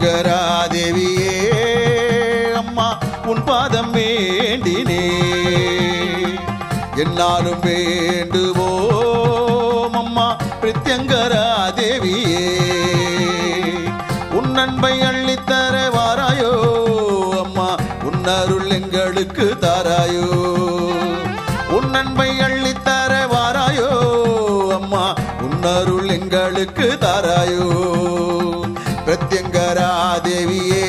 பிரத்யங்கரா தேவியே அம்மா உன் பாதம் வேண்டினே என்னாலும் வேண்டுவோம் அம்மா பிரத்யங்கரா தேவியே உன் அன்பை அள்ளித்தர வாராயோ அம்மா உன் அருள் எங்களுக்கு தாராயோ உன் அன்பை அள்ளித்தர வாராயோ அம்மா உன் அருள் எங்களுக்கு தாராயோ பிரத்யங்கரா தேவியே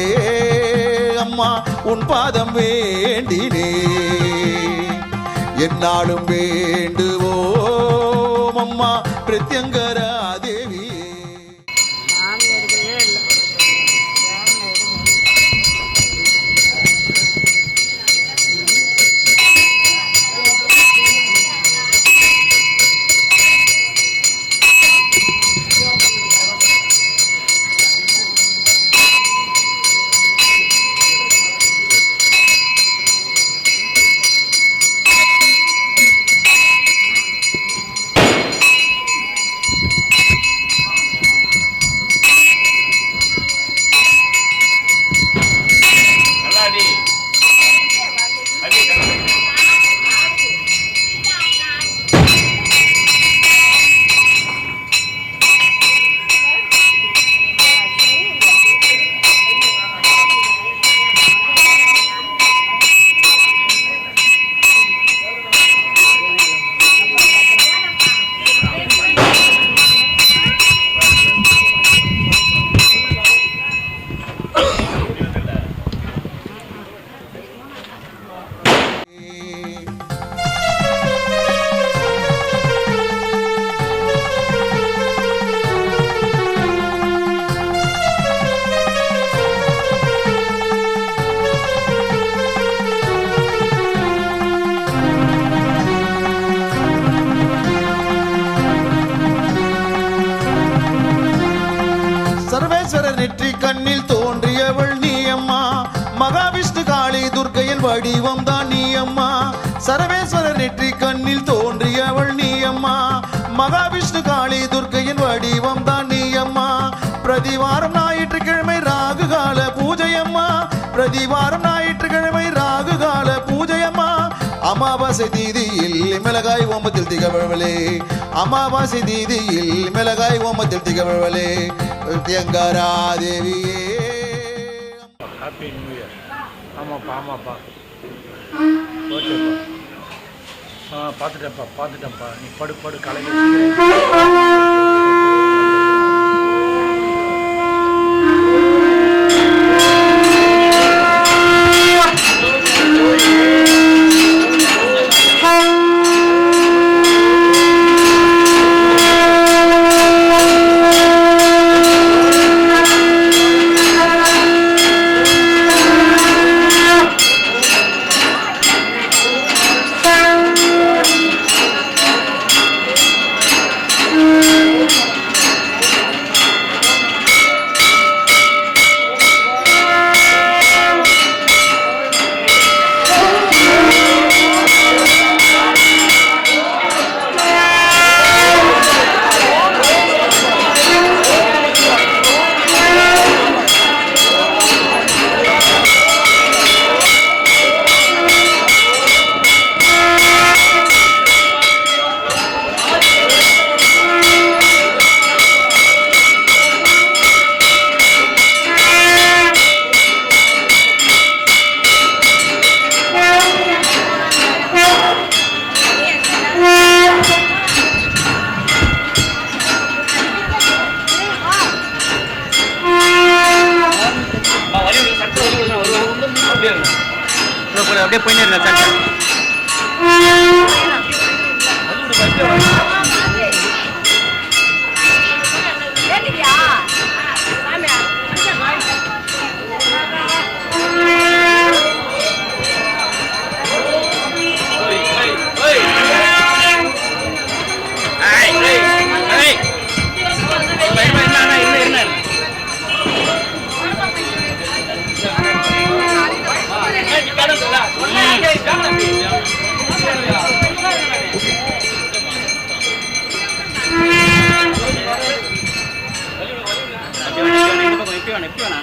அம்மா உன் பாதம் வேண்டினே என்னாலும் வேண்டுவோம் அம்மா பிரத்யங்கரா தேவியே. சர்வேஸ்வரர் நெற்றி கண்ணில் தோன்றியவள் நீ அம்மா மகாவிஷ்ணு காளி துர்க்கையின் வடிவம் தான் நீ அம்மா சர்வேஸ்வரர் நெற்றி கண்ணில் தோன்றியவள் நீ அம்மா மகாவிஷ்ணு காளி துர்க்கையின் வடிவம் தான் நீ அம்மா பிரதிவாரம் ஞாயிற்றுக்கிழமை ராகுகால பூஜையம்மா பிரதிவாரம் ஞாயிற்றுக்கிழமை ராகுகால பூஜையம்மா அமாவாசை தீதியில் மிளகாய் ஓமத்தில் திகழ்வளே அமாவாசை தீதியில் மிளகாய் ஓமத்தில் திகழ்வளே பிரத்யங்கரா தேவியே. Happy new year. ஆமாப்பா ஓகேப்பா பார்த்துட்டேன்ப்பா நீ படு காலையில் அப்படியே போயின்னு இருந்தேன் எப்படி வேணா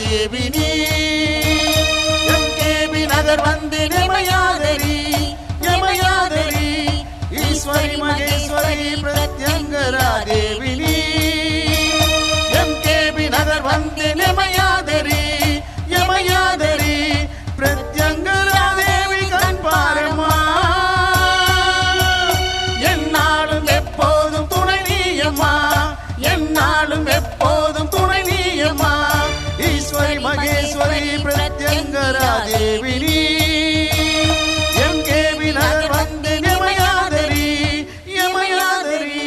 தேவி நீ எம்கேபி நகர் வந்து நிமயாதரி யமயாதரி ஈஸ்வரி மகேஸ்வரி பிரத்யங்கரா தேவி நீ எம்கேபி நகர் வந்து நிமயாதரி யமயாதரி பிரத்யங்கரா தேவி கண் பாரமா என்னாலும் எப்போதும் துணை நீயம்மா என்னாலும் எப்போதும் துணை நீயம்மா ஈஸ்வரி மகேஸ்வரி பிரத்யங்கரா தேவி நீ எம்கேபி நகர் வந்து நிமயாதரி யமயாதரி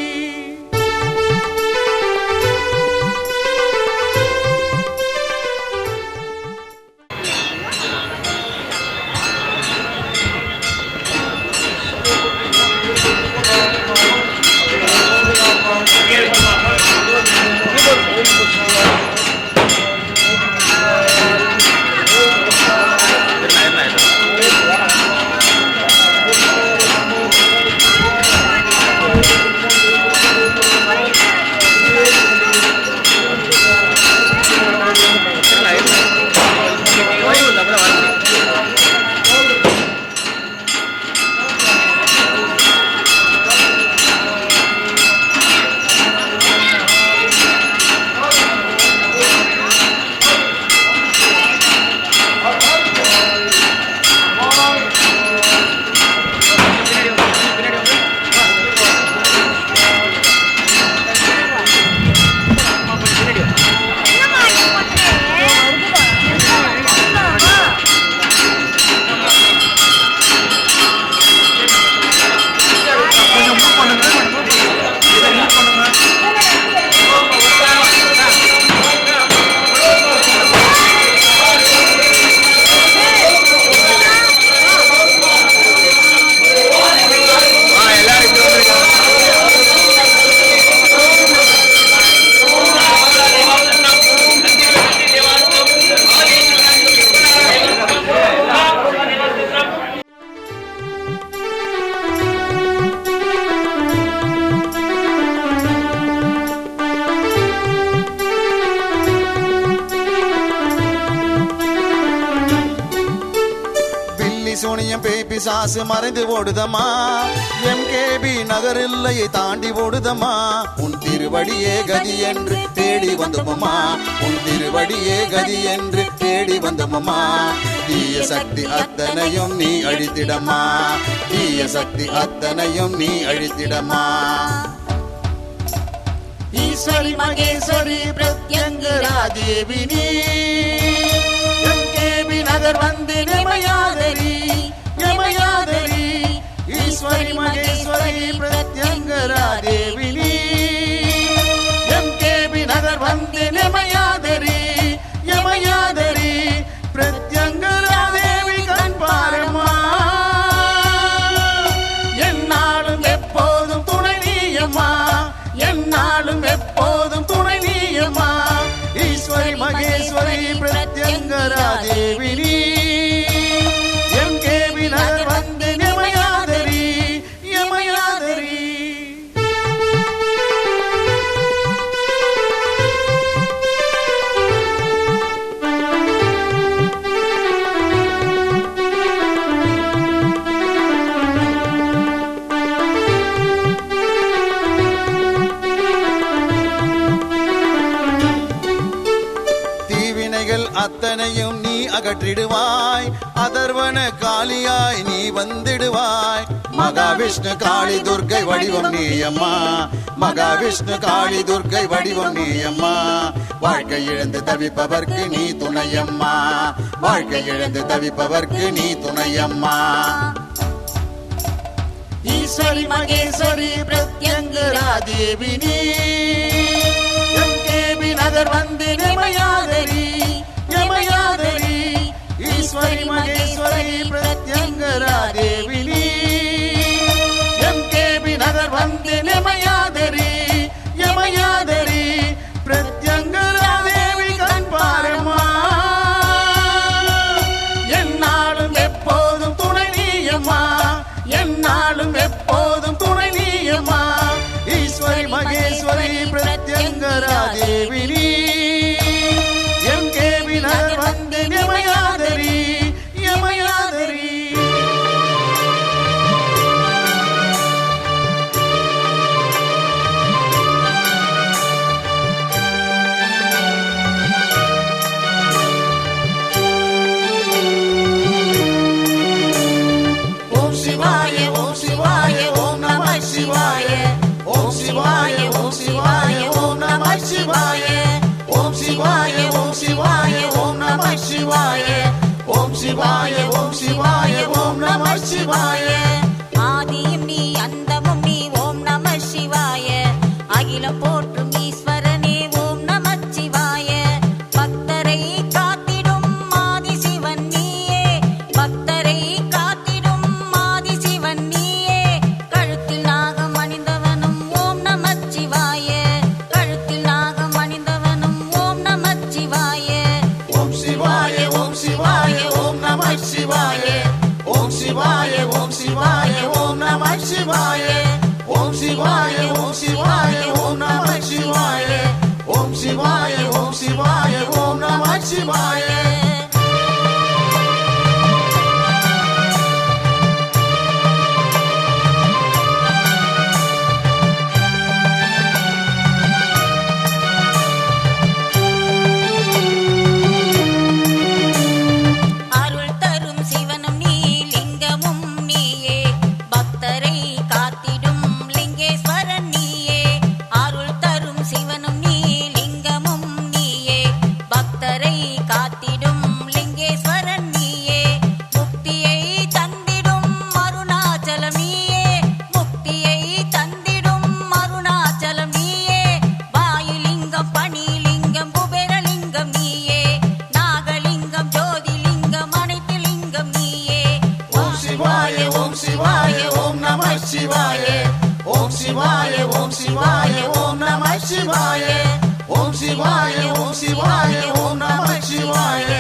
சோனியம் பேபி சாசு மறைந்து ஓடுதம்மா எம்கேபி நகர் எல்லையை தாண்டி ஓடுதம்மா உன் திருவடியே கதி என்று தேடி வந்தோமம்மா உன் திருவடியே கதி என்று தேடி வந்தோமம்மா தீய சக்தி அத்தனையும் நீ அழித்திடம்மா தீய சக்தி அத்தனையும் நீ அழித்திடம்மா ஈஸ்வரி மகேஸ்வரி பிரத்யங்கரா தேவி நீ எம்கேபி நகர் வந்து நிமயாதரி யமயாதரி ஈஸ்வரி மகேஸ்வரி பிரத்யங்கரா தேவி நீ எம்கேபி நகர் வந்து நிமயாதரி யமயாதரி பிரத்யங்கரா தேவி கண் பாரமா என்னாலும் எப்போதும் துணை நீயம்மா என்னாலும் எப்போதும் துணை நீயம்மா ஈஸ்வரி மகேஸ்வரி பிரத்யங்கரா தேவி நீ எம்கேபி நகர் வந்து நிமயாதரி யமயாதரி அத்தனையும் நீ அகற்றிடுவாய் அதர்வன காளியாய் நீ வந்திடுவாய் மகாவிஷ்ணு காளி துர்க்கை வடிவம் நீயம்மா மகாவிஷ்ணு காளி துர்க்கை வடிவம் நீயம்மா வாழ்க்கை இழந்து தவிப்பவர்க்கு நீ துணையம்மா வாழ்க்கை இழந்து தவிப்பவர்க்கு நீ துணையம்மா ஈஸ்வரி மகேஸ்வரி பிரத்யங்கரா தேவி நீ எம்கேபி நகர் வந்து நிமயாதரி யமயாதரி ஈஸ்வரி மகேஸ்வரி பிரத்யங்கரா தேவி நீ எம்கேபி நகர் வந்து நிமயாதரி யமயாதரி பிரத்யங்கரா தேவி கண் பாரமா என்னாலும் எப்போதும் துணை நீயம்மா என்னாலும் எப்போதும் துணை நீயம்மா ஈஸ்வரி மகேஸ்வரி பிரத்யங்கரா தேவி நீ எம்கேபி சிவாய ஓம் சிவாய ஓம் நம சிவாய ஆதியும் நீ அந்தமும் நீ ஓம் நம சிவாய அகிலம் போற்றும் ஈஸ்வரனே ஓம் நம சிவாய பக்தரை காத்திடும் ஆதி சிவன் நீயே பக்தரை காத்திடும் ஆதி சிவன் நீயே கழுத்தில் நாகம் அணிந்தவனும் ஓம் நம சிவாய கழுத்தில் நாகம் அணிந்தவனும் ஓம் நம சிவாய ஓம் சிவாய ஓம் சிவாய ஓம் நம சிவாய ஓம் சிவாய ஓம் சிவாய ஓம் நம சிவாய ஓம் சிவாய ஓம் சிவாய ஓம் நம சிவாய ஓம் சிவாய ஓம் சிவாய ஓம் நம சிவாய அருள் தரும் சிவனும் நீ லிங்கமும் நீயே பக்தரை காத்திடும் லிங்கேஸ்வரன் நீயே அருள் தரும் சிவனும் நீ லிங்கமும் நீயே பக்தரை காத்திடும் லிங்கேஸ்வரன் நீயே முக்தியை தந்திடும் அருணாச்சலம் நீயே முக்தியை தந்திடும் அருணாச்சலம் நீயே வாயுலிங்கம் பணிலிங்கம் குபேரலிங்கம் நீயே நாகலிங்கம் ஜோதிலிங்கம் அனைத்து லிங்கம் நீயே ஓம் சிவாய ஓம் சிவாய ஓம் நம சிவாய ஓம் சிவாய ஓம் சிவாய ஓம் நம சிவாய ஓம் சிவாய ஓம் சிவாய ஓம் நம சிவாய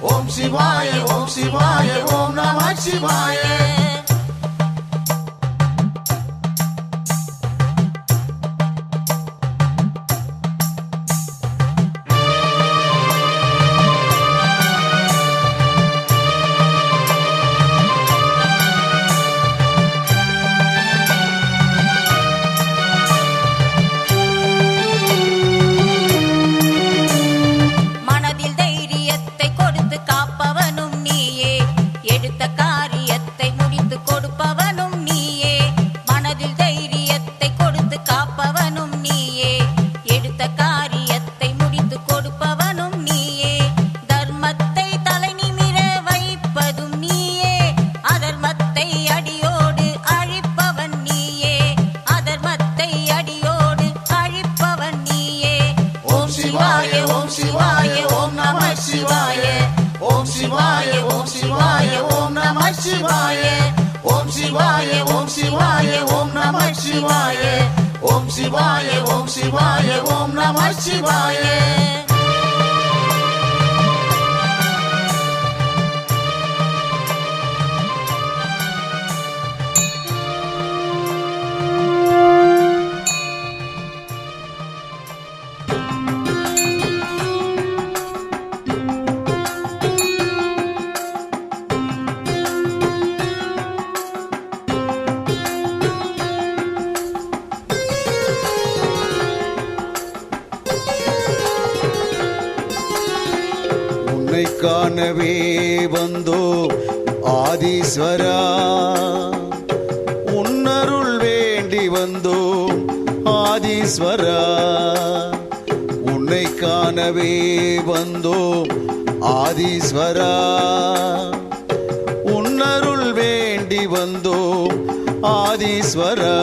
ஓம் சிவாய ஓம் சிவாய ஓம் நம சிவாய மனதில் தைரியத்தை கொடுத்து காப்பவனும் நீயே எடுத்த காரியத்தை முடித்து கொடுப்பவனும் நீயே மனதில் தைரியத்தை கொடுத்து காப்பவனும் நீயே எடுத்த காரியத்தை முடித்து கொடுப்பவனும் நீயே தர்மத்தை தலை நிமிர வைப்பதும் நீயே அதர்மத்தை அடியோடு அழிப்பவன் நீயே அதர்மத்தை அடியோடு அழிப்பவன் நீயே ஓம் சிவாய ஓம் சிவாய ஓம் நம சிவாய ஓம் சிவாய ஓம் சிவாய ஓம் நம சிவாய ஓம் சிவாய ஓம் சிவாய ஓம் நம சிவாய ஓம் சிவாய ஓம் சிவாய ஓம் நம சிவாய உன்னை காணவே வந்தோ ஆதீஸ்வரா உன்னருள் வேண்டி வந்தோ ஆதீஸ்வரா உன்னை காணவே வந்தோ ஆதீஸ்வரா உன்னருள் வேண்டி வந்தோ ஆதீஸ்வரா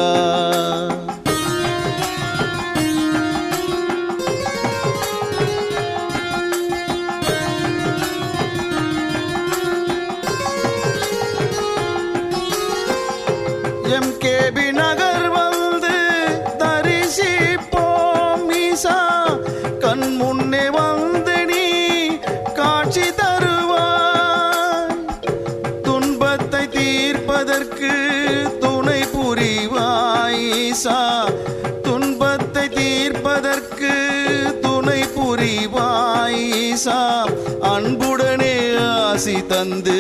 எம்கேபி நகர் வந்து தரிசிப்போம் ஈசா கண் முன்னே வந்து நீ காட்சி தருவாய் துன்பத்தை தீர்ப்பதற்கு துணை புரிவாய் ஈசா துன்பத்தை தீர்ப்பதற்கு துணை புரிவாய் ஈசா அன்புடனே ஆசி தந்து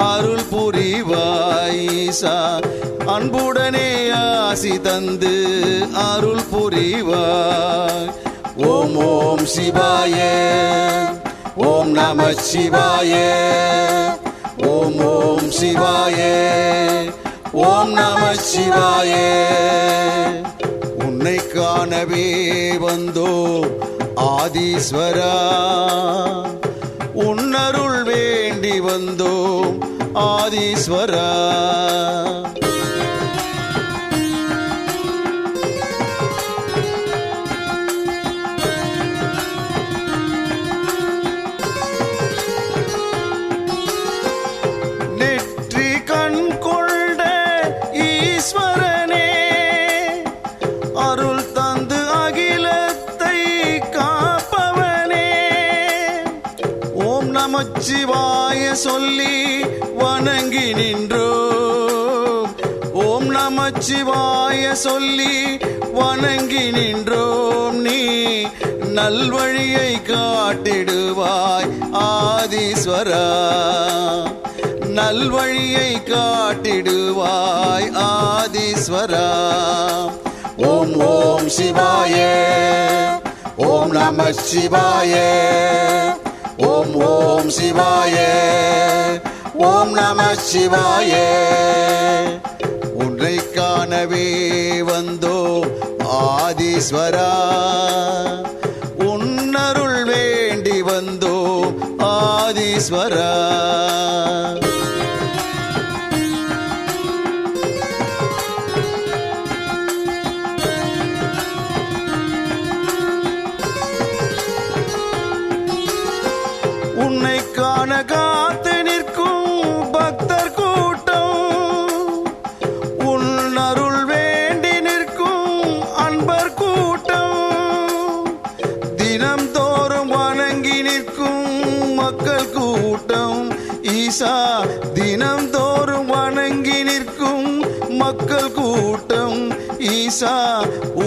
அருள் புரிவாய் ஈசா அன்புடனே ஆசி தந்து அருள் புரிவாய் ஓம் ஓம் சிவாய ஓம் நம சிவாய ஓம் ஓம் சிவாய ஓம் நம சிவாய உன்னை காணவே வந்தோ ஆதீஸ்வரா உன்னருள் வேண்டி வேண்டி வந்தோம் ஆதீஸ்வரா. நெற்றி கண் கொண்ட ஈஸ்வரனே, அருள் தந்து அகிலத்தை காப்பவனே, ஓம் நமச்சிவாய சொல்லி வணங்கி நின்றோம். ஓம் நமச்சிவாய சொல்லி வணங்கி நின்றோம். நீ நல்வழியை காட்டிடுவாய் ஆதீஸ்வரா, நல்வழியை காட்டிடுவாய் ஆதீஸ்வரா. ஓம் ஓம் சிவாய, ஓம் நம சிவாய, ஓம் ஓம் சிவாய, ஓம் நம சிவாய. உன்னை காணவே வந்தோம் ஆதீஸ்வரா, உன்னருள் வேண்டி வந்தோம் ஆதீஸ்வரா. உன்னை காண காத்து நிற்கும் பக்தர் கூட்டம், உன் அருள் வேண்டி நிற்கும் அன்பர் கூட்டம், தினம் தோறும் வணங்கி நிற்கும் மக்கள் கூட்டம். ஈசா, தினம் தோறும் வணங்கி நிற்கும் மக்கள் கூட்டம். ஈசா,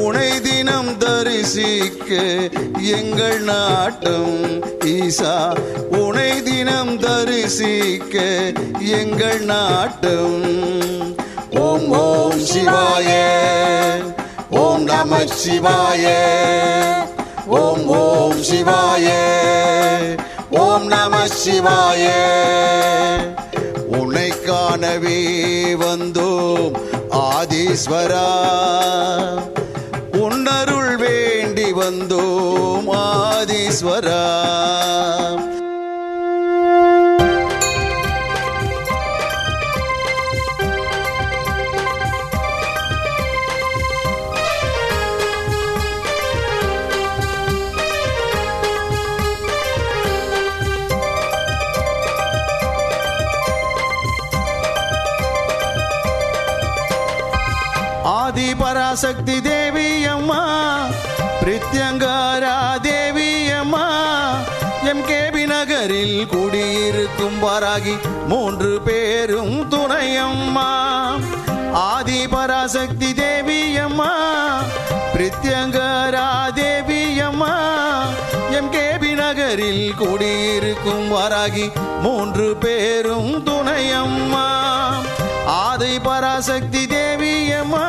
உனை தினம் தரிசிக்க எங்கள் நாட்டம். ஈசா, உனை தினம் தரிசிக்க எங்கள் நாட்டம். ஓம் ஓம் சிவாய, ஓம் நம சிவாய, ஓம் ஓம் சிவாய, ஓம் நம சிவாய. உன்னை காணவே வந்தோம் ஆதீஸ்வரா, உன்னருள் வேண்டி வந்தோம் ஆதீஸ்வரா. ஆதி பராசக்தி தேவி அம்மா, பிரித்யங்காரா தேவி அம்மா, எம்கேபி நகரில் குடியிருக்கும் வாராகி 3 பேரும் துணையம்மா. ஆதி பராசக்தி தேவி அம்மா, பிரித்யங்காரா தேவி அம்மா, எம்கேபி நகரில் குடியிருக்கும் வாராகி 3 பேரும் துணையம்மா. ஆதி பராசக்தி தேவி அம்மா,